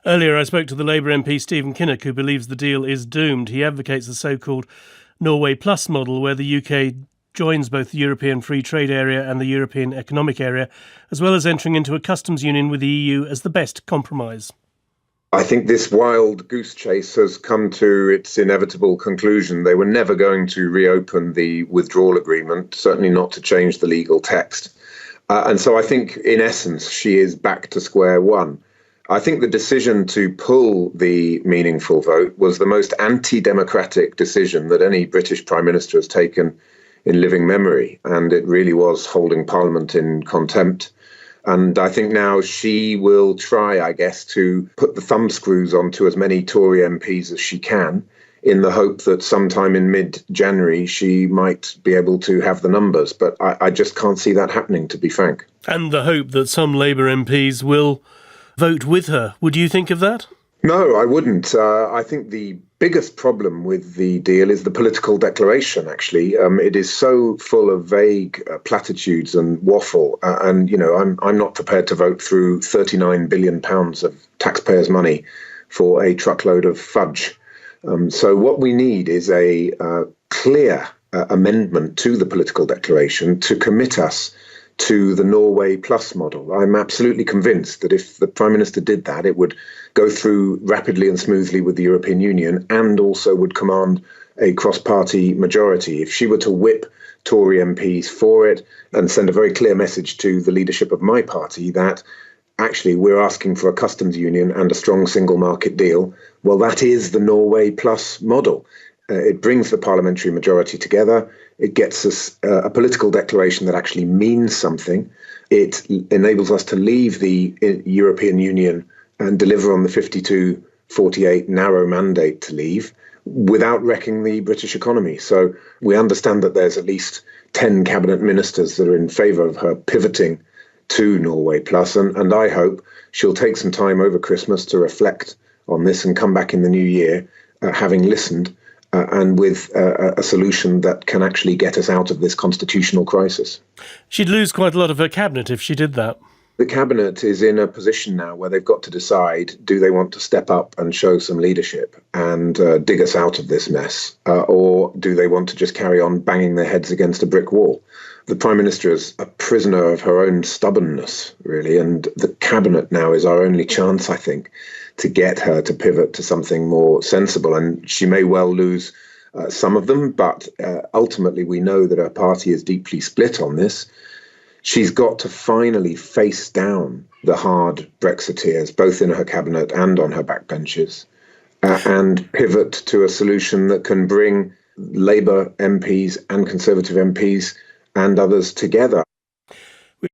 Earlier, I spoke to the Labour MP Stephen Kinnock, who believes the deal is doomed. He advocates the so-called Norway Plus model, where the UK joins both the European Free Trade Area and the European Economic Area, as well as entering into a customs union with the EU as the best compromise. I think this wild goose chase has come to its inevitable conclusion. They were never going to reopen the withdrawal agreement, certainly not to change the legal text. And so I think, in essence, she is back to square one. I think the decision to pull the meaningful vote was the most anti-democratic decision that any British Prime Minister has taken in living memory. And it really was holding Parliament in contempt. And I think now she will try, I guess, to put the thumbscrews onto as many Tory MPs as she can, in the hope that sometime in mid-January she might be able to have the numbers. But I just can't see that happening, to be frank. And the hope that some Labour MPs will vote with her. Would you think of that? No, I wouldn't. I think the biggest problem with the deal is the political declaration, actually. It is so full of vague platitudes and waffle. I'm not prepared to vote through £39 billion of taxpayers' money for a truckload of fudge. So what we need is a clear amendment to the political declaration to commit us to the Norway Plus model. I'm absolutely convinced that if the Prime Minister did that, it would go through rapidly and smoothly with the European Union and also would command a cross-party majority. If she were to whip Tory MPs for it and send a very clear message to the leadership of my party that actually we're asking for a customs union and a strong single market deal, well, that is the Norway Plus model. It brings the parliamentary majority together. It gets us a political declaration that actually means something. It enables us to leave the European Union and deliver on the 52-48 narrow mandate to leave without wrecking the British economy. So we understand that there's at least 10 cabinet ministers that are in favour of her pivoting to Norway Plus. And I hope she'll take some time over Christmas to reflect on this and come back in the new year, having listened, and with a solution that can actually get us out of this constitutional crisis. She'd lose quite a lot of her cabinet if she did that. The cabinet is in a position now where they've got to decide, do they want to step up and show some leadership and dig us out of this mess, or do they want to just carry on banging their heads against a brick wall? The Prime Minister is a prisoner of her own stubbornness, really, and the cabinet now is our only chance, I think, to get her to pivot to something more sensible. And she may well lose some of them, but ultimately we know that her party is deeply split on this. She's got to finally face down the hard Brexiteers, both in her cabinet and on her backbenches, and pivot to a solution that can bring Labour MPs and Conservative MPs and others together.